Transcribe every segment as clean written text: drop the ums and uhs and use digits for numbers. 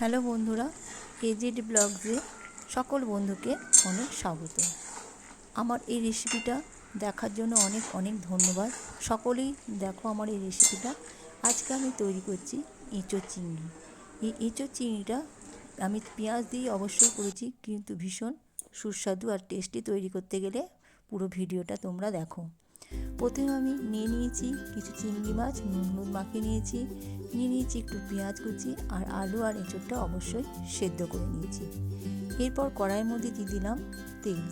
Hello বন্ধুরা, AZ ব্লগসে সকল বন্ধুকে অনেক স্বাগত। আমার এই রেসিপিটা দেখার জন্য অনেক অনেক ধন্যবাদ। সকলেই দেখো আমার এই রেসিপিটা। আজকে আমি তৈরি করছি এঁচোড় চিংড়ি। এই এঁচোড় চিংড়িটা আমি পেঁয়াজ দিয়ে অবশ্যই করেছি, কিন্তু ভীষণ সুস্বাদু আর টেস্টি। তৈরি করতে গেলে পুরো ভিডিওটা তোমরা দেখো। প্রথমে আমি নিয়েছি কিছু চিংড়ি মাছ, নুন হলুদ মাখিয়ে নিয়েছি একটু পেঁয়াজ কুচি, আর আলু আর এঁচোড়টা অবশ্যই সেদ্ধ করে নিয়েছি। এরপর কড়াইয়ের মধ্যে দিয়ে দিলাম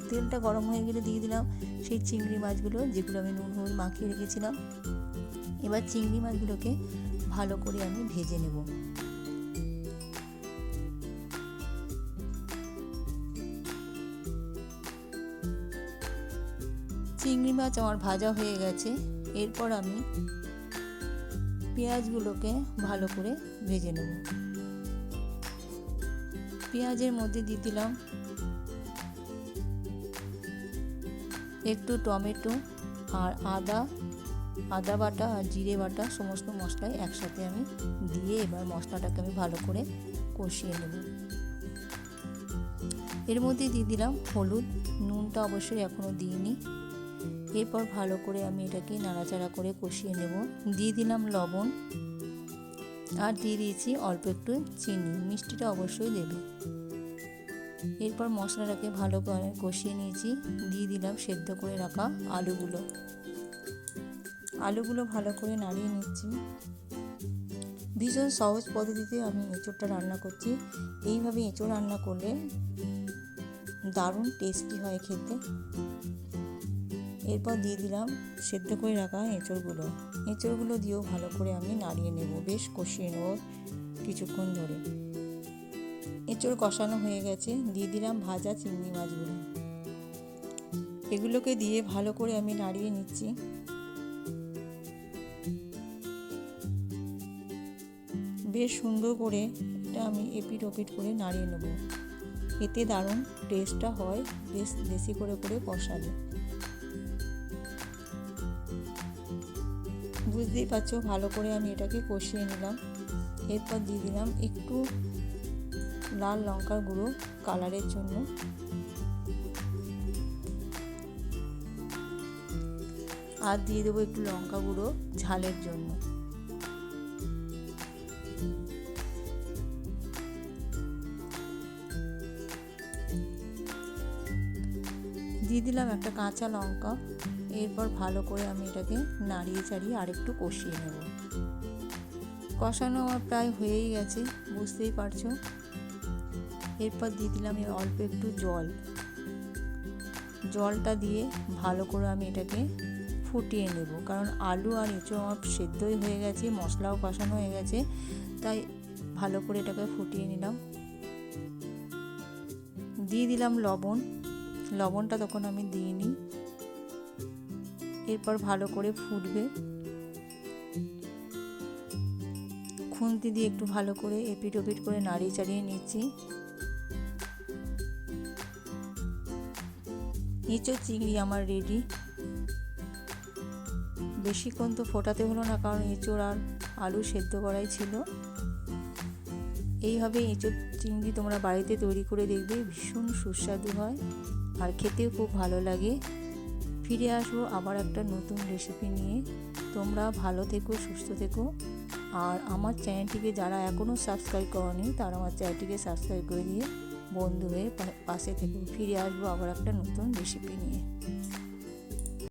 তেলটা গরম হয়ে গেলে দিয়ে দিলাম সেই চিংড়ি মাছগুলো, যেগুলো আমি নুন হলুদ মাখিয়ে রেখেছিলাম। এবার চিংড়ি মাছগুলোকে ভালো করে আমি ভেজে নেব। চিংড়ি মাছ আমার ভাজা হয়ে গেছে। এরপর আমি পেঁয়াজগুলোকে ভালো করে ভেজে নেব। পেঁয়াজের মধ্যে দিয়ে দিলাম একটু টমেটো আর আদা বাটা আর জিরে বাটা, সমস্ত মশলাই একসাথে আমি দিয়ে এবার মশলাটাকে আমি ভালো করে কষিয়ে নেব। এর মধ্যে দিয়ে দিলাম হলুদ, নুনটা অবশ্যই এখনও দিইনি। এরপর ভালো করে আমি এটাকে নাড়াচাড়া করে কষিয়ে নেব। দিয়ে দিলাম লবণ আর দিয়ে দিয়েছি অল্প একটু চিনি, মিষ্টিটা অবশ্যই দেবে। এরপর মশলাটাকে ভালো করে কষিয়ে নিয়েছি। দিয়ে দিলাম সেদ্ধ করে রাখা আলুগুলো ভালো করে নাড়িয়ে নিচ্ছি। ভীষণ সহজ পদ্ধতিতে আমি এঁচোড়টা রান্না করছি। এইভাবে এঁচোড় রান্না করলে দারুণ টেস্টি হয় খেতে। এরপর দিয়ে দিলাম সেদ্ধ করে রাখা এঁচোড়গুলো দিয়েও ভালো করে আমি নাড়িয়ে নেব, বেশ কষিয়ে নেব কিছুক্ষণ ধরে। এঁচোড় কষানো হয়ে গেছে। দিয়ে দিলাম ভাজা চিংড়ি মাছগুলো, এগুলোকে দিয়ে ভালো করে আমি নাড়িয়ে নিচ্ছি। বেশ সুন্দর করে এটা আমি এপিট ওপিট করে নাড়িয়ে নেব। এতে দারুণ টেস্টটা হয় বেশ বেশি করে কষালে। বুঝতেই পারছো, ভালো করে আমি এটাকে কষিয়ে নিলাম। এরপর দিয়ে দিলাম একটু লাল লঙ্কার গুঁড়ো কালারের জন্য, আর দিয়ে দেবো একটু লঙ্কা গুঁড়ো ঝালের জন্য। দিয়ে দিলাম একটা কাঁচা লঙ্কা। এরপর ভালো করে আমি এটাকে নাড়িয়ে চাড়িয়ে আরেকটু কষিয়ে নেব। কষানো আমার প্রায় হয়েই গেছে, বুঝতেই পারছো। এরপর দিয়ে দিলাম অল্প একটু জলটা দিয়ে ভালো করে আমি এটাকে ফুটিয়ে নেব, কারণ আলু আর এঁচোড় আমার সেদ্ধই হয়ে গেছে, মশলাও কষানো হয়ে গেছে, তাই ভালো করে এটাকে ফুটিয়ে নিলাম। দিয়ে দিলাম লবণটা তখন আমি দিইনি। এরপর ভালো করে ফুটবে। খুন্তি দিয়ে একটু ভালো করে এপিট ওপিট করে নাড়িয়ে চাড়িয়ে নিচ্ছি। এঁচোড় চিংড়ি আমার রেডি। বেশিক্ষণ তো ফোটাতে হলো না, কারণ এঁচোড় আর আলু সেদ্ধ করাই ছিল। এইভাবে এঁচোড় চিংড়ি তোমরা বাড়িতে তৈরি করে দেখবে, ভীষণ সুস্বাদু হয় আর খেতেও খুব ভালো লাগে। ফিরে আসবো আবার একটা নতুন রেসিপি নিয়ে। তোমরা ভালো থেকো, সুস্থ থেকো। আর আমার চ্যানেলটিকে যারা এখনও সাবস্ক্রাইব করোনি, তারা আমার চ্যানেলটিকে সাবস্ক্রাইব করে দিয়ে বন্ধু হয়ে পাশে থেকো। ফিরে আসবো আবার একটা নতুন রেসিপি নিয়ে।